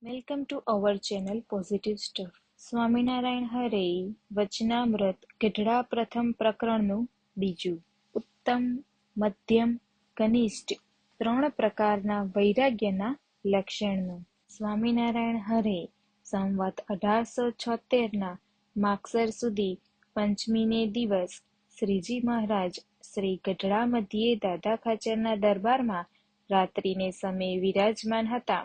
Welcome to our channel positive stuff. Swaminarayan હરે વચનામૃત ગઢડા પ્રથમ પ્રકરણનું બીજું. ઉત્તમ, મધ્યમ, કનિષ્ઠ ત્રણ પ્રકારના વૈરાગ્યના લક્ષણનું. સ્વામિનારાયણ હરે સંવત 1876ના માગસર સુધી પંચમીને દિવસ શ્રીજી મહારાજ શ્રી ગઢડા મધ્યે દાદા ખાચરના દરબારમાં રાત્રિને સમયે વિરાજમાન હતા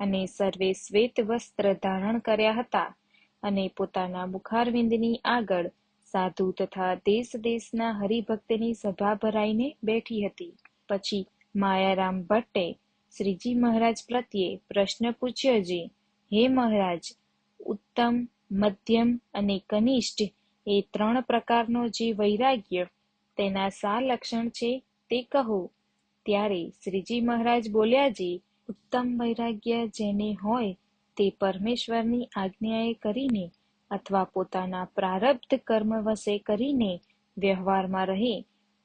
અને સર્વે શ્વેત વસ્ત્ર ધારણ કર્યા હતા અને પોતાના મુખારવિંદની આગળ સાધુ તથા દેશ દેશના હરિભક્તની સભા ભરાઈને બેઠી હતી. પછી માયારામ ભટ્ટે શ્રીજી મહારાજ પ્રત્યે પ્રશ્ન પૂછ્યો છે, હે મહારાજ, ઉત્તમ, મધ્યમ અને કનિષ્ઠ એ ત્રણ પ્રકારનો જે વૈરાગ્ય તેના શા લક્ષણ છે તે કહો. ત્યારે શ્રીજી મહારાજ બોલ્યા છે, ઉત્તમ વૈરાગ્ય જેને હોય તે પરમેશ્વરની આજ્ઞાએ કરીને અથવા પોતાના પ્રારબ્ધ કર્મ વશે કરીને વ્યવહારમાં રહે,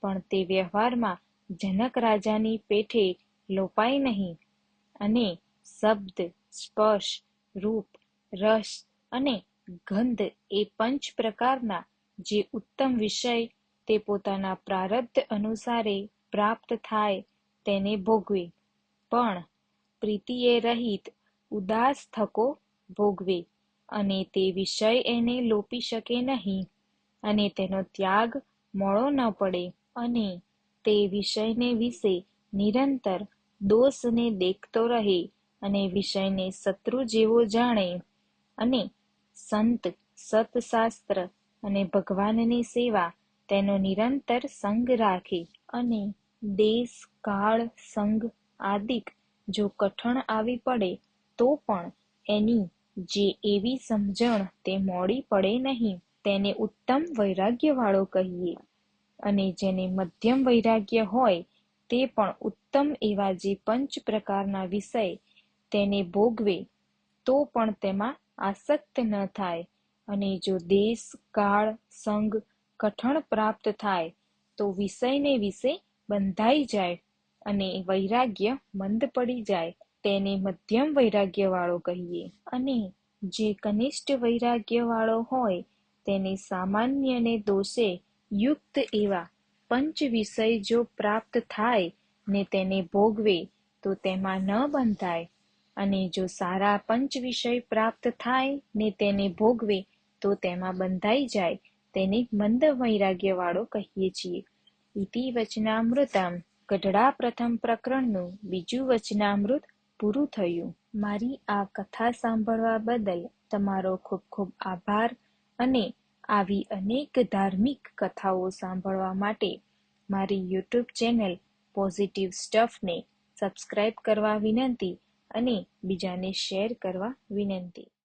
પણ તે વ્યવહારમાં જનક રાજાની પેઠે લોપાય નહીં અને શબ્દ, સ્પર્શ, રૂપ, રસ અને ગંધ એ પંચ પ્રકારના જે ઉત્તમ વિષય તે પોતાના પ્રારબ્ધ અનુસારે પ્રાપ્ત થાય તેને ભોગવે, પણ પ્રીતિએ રહિત ઉદાસ થકો ભોગવે અને તે વિષય એને લોપી શકે નહીં અને તેનો ત્યાગ મોડો ન પડે અને તે વિષયને વિશે નિરંતર દોષને દેખતો રહે અને વિષયને શત્રુ જેવો જાણે અને સંત, સત્શાસ્ત્ર અને ભગવાનની સેવા તેનો નિરંતર સંગ રાખે અને દેશ, કાળ, સંગ આદિક જો કઠણ આવી પડે તો પણ એની જે એવી સમજણ તે મોડી પડે નહીં, તેને ઉત્તમ વૈરાગ્યવાળો કહીએ. અને જેને મધ્યમ વૈરાગ્ય હોય તે પણ ઉત્તમ એવા જે પંચ પ્રકારના વિષય તેને ભોગવે તો પણ તેમાં આસક્ત ન થાય અને જો દેશ, કાળ, સંગ કઠણ પ્રાપ્ત થાય તો વિષયને વિશે બંધાઈ જાય અને વૈરાગ્ય મંદ પડી જાય, તેને મધ્યમ વૈરાગ્યવાળો કહીએ. અને જે કનિષ્ઠ વૈરાગ્યવાળો હોય તેને સામાન્યને દોષે યુક્ત એવા પંચ વિષય જો પ્રાપ્ત થાય ને તેને ભોગવે તો તેમાં ન બંધાય અને જો સારા પંચ વિષય પ્રાપ્ત થાય ને તેને ભોગવે તો તેમાં બંધાઈ જાય, તેને મંદ વૈરાગ્યવાળો કહીએ છીએ. ઇતિ વચનામૃતમ. ગઢડા પ્રથમ પ્રકરણનું બીજું વચનામૃત પૂરું થયું. મારી આ કથા સાંભળવા બદલ તમારો ખૂબ ખૂબ આભાર અને આવી અનેક ધાર્મિક કથાઓ સાંભળવા માટે મારી યુટ્યુબ ચેનલ પોઝિટિવ સ્ટફને સબસ્ક્રાઇબ કરવા વિનંતી અને બીજાને શેર કરવા વિનંતી.